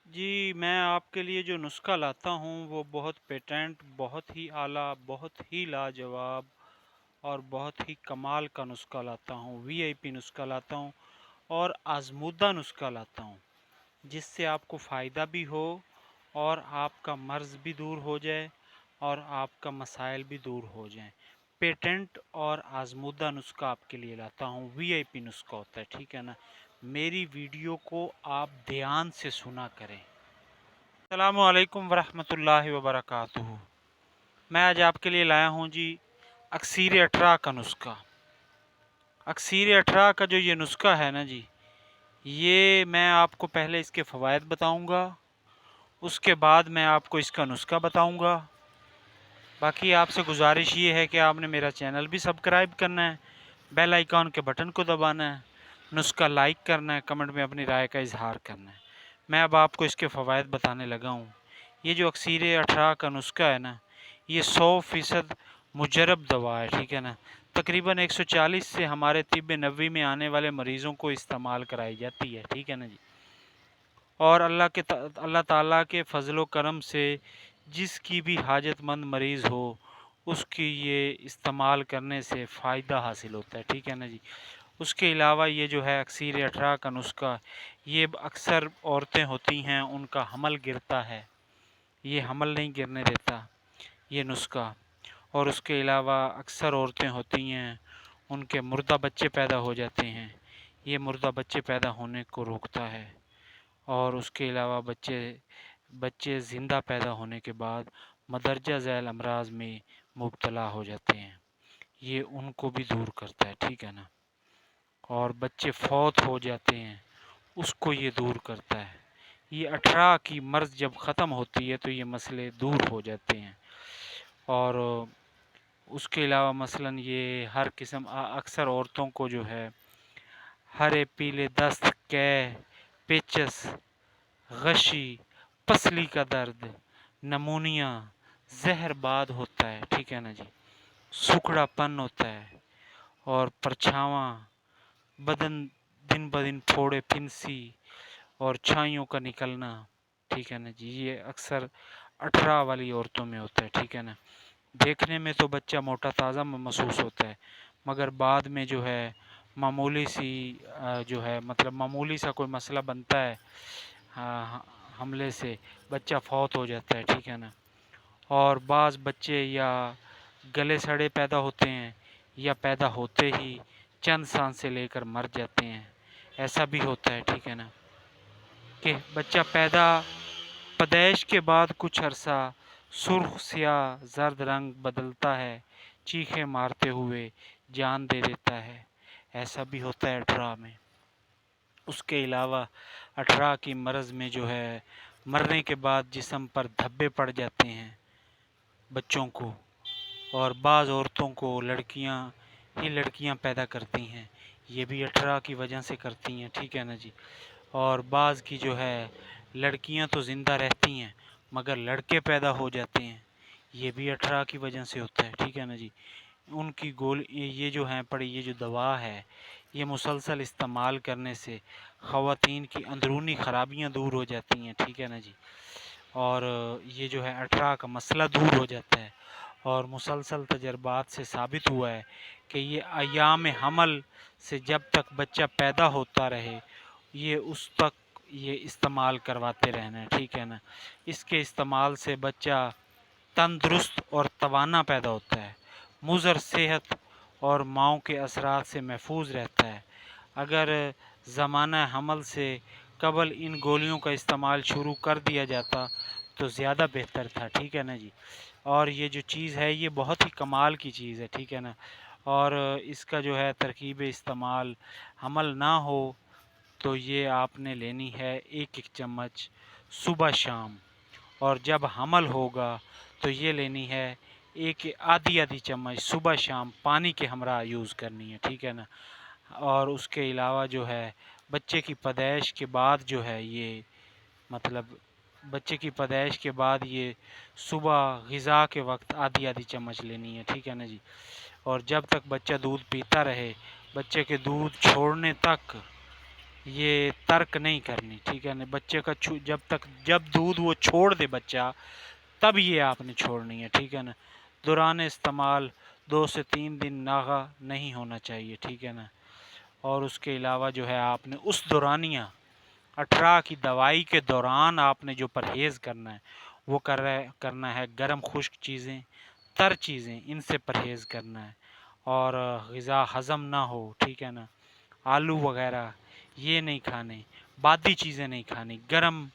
جی، میں آپ کے لیے جو نسخہ لاتا ہوں وہ بہت پیٹنٹ، بہت ہی اعلیٰ، بہت ہی لاجواب اور بہت ہی کمال کا نسخہ لاتا ہوں، وی آئی پی نسخہ لاتا ہوں اور آزمودہ نسخہ لاتا ہوں، جس سے آپ کو فائدہ بھی ہو اور آپ کا مرض بھی دور ہو جائے اور آپ کا مسائل بھی دور ہو جائیں۔ پیٹنٹ اور آزمودہ نسخہ آپ کے لیے لاتا ہوں، وی آئی پی نسخہ ہوتا ہے، ٹھیک ہے نا؟ میری ویڈیو کو آپ دھیان سے سنا کریں۔ السلام علیکم ورحمۃ اللہ وبرکاتہ۔ میں آج آپ کے لیے لایا ہوں جی اکسیر 18 کا نسخہ۔ اکسیر 18 کا جو یہ نسخہ ہے نا جی، یہ میں آپ کو پہلے اس کے فوائد بتاؤں گا، اس کے بعد میں آپ کو اس کا نسخہ بتاؤں گا۔ باقی آپ سے گزارش یہ ہے کہ آپ نے میرا چینل بھی سبسکرائب کرنا ہے، بیل آئیکن کے بٹن کو دبانا ہے، نسخہ لائک کرنا ہے، کمنٹ میں اپنی رائے کا اظہار کرنا ہے۔ میں اب آپ کو اس کے فوائد بتانے لگا ہوں۔ یہ جو اکسیر 18 کا نسخہ ہے نا، یہ 100% مجرب دوا ہے، ٹھیک ہے نا؟ تقریباً 140 سے ہمارے طب نبوی میں آنے والے مریضوں کو استعمال کرائی جاتی ہے، ٹھیک ہے نا جی؟ اور اللہ تعالیٰ کے فضل و کرم سے جس کی بھی حاجت مند مریض ہو اس کی یہ استعمال کرنے سے فائدہ حاصل ہوتا ہے، ٹھیک ہے نا جی؟ اس کے علاوہ یہ جو ہے اکسیر 18 کا نسخہ، یہ اکثر عورتیں ہوتی ہیں ان کا حمل گرتا ہے، یہ حمل نہیں گرنے دیتا یہ نسخہ۔ اور اس کے علاوہ اکثر عورتیں ہوتی ہیں ان کے مردہ بچے پیدا ہو جاتے ہیں، یہ مردہ بچے پیدا ہونے کو روکتا ہے۔ اور اس کے علاوہ بچے زندہ پیدا ہونے کے بعد مندرجہ ذیل امراض میں مبتلا ہو جاتے ہیں، یہ ان کو بھی دور کرتا ہے، ٹھیک ہے نا؟ اور بچے فوت ہو جاتے ہیں اس کو یہ دور کرتا ہے۔ یہ 18 کی مرض جب ختم ہوتی ہے تو یہ مسئلے دور ہو جاتے ہیں۔ اور اس کے علاوہ مثلاً یہ ہر قسم اکثر عورتوں کو جو ہے ہرے پیلے دست، قے، پیچس، غشی، پسلی کا درد، نمونیا، زہر باد ہوتا ہے، ٹھیک ہے نا جی؟ سکڑا پن ہوتا ہے اور پرچھاواں بدن دن بدن پھوڑے پھنسی اور چھائیوں کا نکلنا، ٹھیک ہے نا جی؟ یہ اکثر 18 والی عورتوں میں ہوتا ہے، ٹھیک ہے نا؟ دیکھنے میں تو بچہ موٹا تازہ محسوس ہوتا ہے مگر بعد میں جو ہے معمولی سی جو ہے مطلب معمولی سا کوئی مسئلہ بنتا ہے حملے سے بچہ فوت ہو جاتا ہے، ٹھیک ہے نا؟ اور بعض بچے یا گلے سڑے پیدا ہوتے ہیں یا پیدا ہوتے ہی چند سانسیں لے کر مر جاتے ہیں، ایسا بھی ہوتا ہے، ٹھیک ہے نا؟ کہ بچہ پیدائش کے بعد کچھ عرصہ سرخ سیاہ زرد رنگ بدلتا ہے، چیخیں مارتے ہوئے جان دے دیتا ہے، ایسا بھی ہوتا ہے 18 میں۔ اس کے علاوہ 18 کی مرض میں جو ہے مرنے کے بعد جسم پر دھبے پڑ جاتے ہیں بچوں کو، اور بعض عورتوں کو لڑکیاں پیدا کرتی ہیں، یہ بھی 18 کی وجہ سے کرتی ہیں، ٹھیک ہے نا جی؟ اور بعض کی جو ہے لڑکیاں تو زندہ رہتی ہیں مگر لڑکے پیدا ہو جاتے ہیں، یہ بھی 18 کی وجہ سے ہوتا ہے، ٹھیک ہے نا جی؟ ان کی یہ جو ہیں پڑی یہ جو دوا ہے یہ مسلسل استعمال کرنے سے خواتین کی اندرونی خرابیاں دور ہو جاتی ہیں، ٹھیک ہے نا جی؟ اور یہ جو ہے 18 کا مسئلہ دور ہو جاتا ہے۔ اور مسلسل تجربات سے ثابت ہوا ہے کہ یہ ایام حمل سے جب تک بچہ پیدا ہوتا رہے یہ اس تک یہ استعمال کرواتے رہنا ہے، ٹھیک ہے نا؟ اس کے استعمال سے بچہ تندرست اور توانا پیدا ہوتا ہے، مضر صحت اور ماؤں کے اثرات سے محفوظ رہتا ہے۔ اگر زمانہ حمل سے قبل ان گولیوں کا استعمال شروع کر دیا جاتا تو زیادہ بہتر تھا، ٹھیک ہے نا جی؟ اور یہ جو چیز ہے یہ بہت ہی کمال کی چیز ہے، ٹھیک ہے نا؟ اور اس کا جو ہے ترکیب استعمال حمل نہ ہو تو یہ آپ نے لینی ہے 1 چمچ صبح شام، اور جب حمل ہوگا تو یہ لینی ہے آدھی چمچ صبح شام پانی کے ہمراہ یوز کرنی ہے، ٹھیک ہے نا؟ اور اس کے علاوہ جو ہے بچے کی پیدائش کے بعد جو ہے یہ مطلب بچے کی پیدائش کے بعد یہ صبح غذا کے وقت آدھی چمچ لینی ہے، ٹھیک ہے نا جی؟ اور جب تک بچہ دودھ پیتا رہے بچے کے دودھ چھوڑنے تک یہ ترک نہیں کرنی، ٹھیک ہے نا؟ بچے کا جب دودھ وہ چھوڑ دے بچہ، تب یہ آپ نے چھوڑنی ہے، ٹھیک ہے نا؟ دوران استعمال 2 سے 3 دن ناغہ نہیں ہونا چاہیے، ٹھیک ہے نا؟ اور اس کے علاوہ جو ہے آپ نے اس دورانیہ 18 کی دوائی کے دوران آپ نے جو پرہیز کرنا ہے وہ کرنا ہے گرم خشک چیزیں، تر چیزیں، ان سے پرہیز کرنا ہے، اور غذا ہضم نہ ہو، ٹھیک ہے نا؟ آلو وغیرہ یہ نہیں کھانے، بادی چیزیں نہیں کھانی، گرم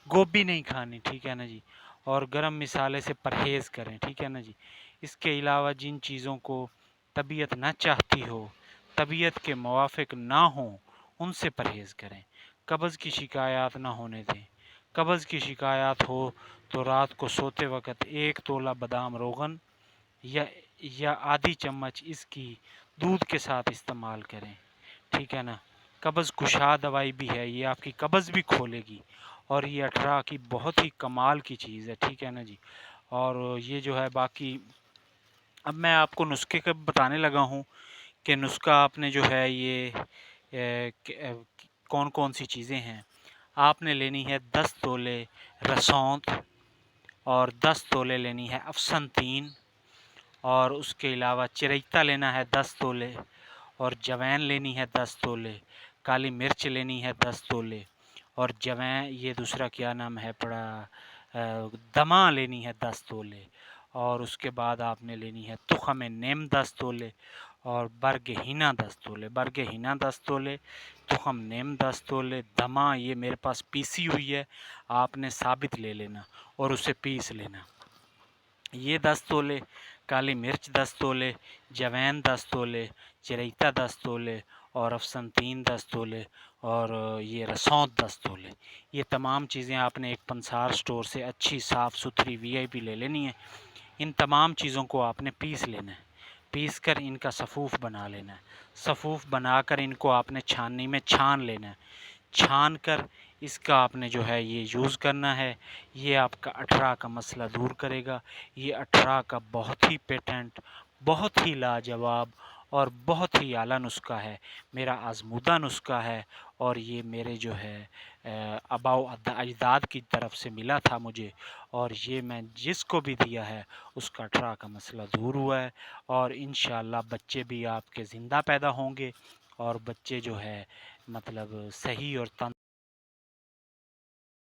گوبھی نہیں کھانی، ٹھیک ہے نا جی؟ اور گرم مسالے سے پرہیز کریں، ٹھیک ہے نا جی؟ اس کے علاوہ جن چیزوں کو طبیعت نہ چاہتی ہو، طبیعت کے موافق نہ ہوں، ان سے پرہیز کریں۔ قبض کی شکایات نہ ہونے دیں۔ قبض کی شکایات ہو تو رات کو سوتے وقت 1 تولہ بادام روغن یا آدھی چمچ اس کی دودھ کے ساتھ استعمال کریں، ٹھیک ہے نا؟ قبض کشا دوائی بھی ہے، یہ آپ کی قبض بھی کھولے گی، اور یہ 18 کی بہت ہی کمال کی چیز ہے، ٹھیک ہے نا جی؟ اور یہ جو ہے باقی اب میں آپ کو نسخے کا بتانے لگا ہوں کہ نسخہ آپ نے جو ہے یہ کون کون سی چیزیں ہیں۔ آپ نے لینی ہے 10 تولے رسونت، اور 10 تولے لینی ہے افسنتین، اور اس کے علاوہ چریتا لینا ہے 10 تولے، اور جوین لینی ہے 10 تولے، کالی مرچ لینی ہے 10 تولے، اور جوین یہ دوسرا کیا نام ہے پڑا دمہ لینی ہے 10 تولے، اور اس کے بعد آپ نے لینی ہے تخم نیم 10 تولے، اور برگ ہینا 10 تولے، برگ ہینا 10 تولے، تخم نیم 10 تولے، دمہ یہ میرے پاس پیسی ہوئی ہے، آپ نے ثابت لے لینا اور اسے پیس لینا، یہ 10 تولے، کالی مرچ 10 تولے، جوین 10 تولے، چریتا 10 تولے، اور افسنتین 10 تولے، اور یہ رسونت 10 تولے۔ یہ تمام چیزیں آپ نے ایک پنسار سٹور سے اچھی صاف ستھری VIP لے لینی ہے۔ ان تمام چیزوں کو آپ نے پیس لینا ہے، پیس کر ان کا صفوف بنا لینا ہے، صفوف بنا کر ان کو آپ نے چھاننی میں چھان لینا ہے، چھان کر اس کا آپ نے جو ہے یہ یوز کرنا ہے۔ یہ آپ کا 18 کا مسئلہ دور کرے گا۔ یہ 18 کا بہت ہی پیٹنٹ، بہت ہی لاجواب اور بہت ہی اعلیٰ نسخہ ہے، میرا آزمودہ نسخہ ہے، اور یہ میرے جو ہے آباء و اجداد کی طرف سے ملا تھا مجھے، اور یہ میں جس کو بھی دیا ہے اس کا 18 کا مسئلہ دور ہوا ہے، اور انشاءاللہ بچے بھی آپ کے زندہ پیدا ہوں گے، اور بچے جو ہے مطلب صحیح اور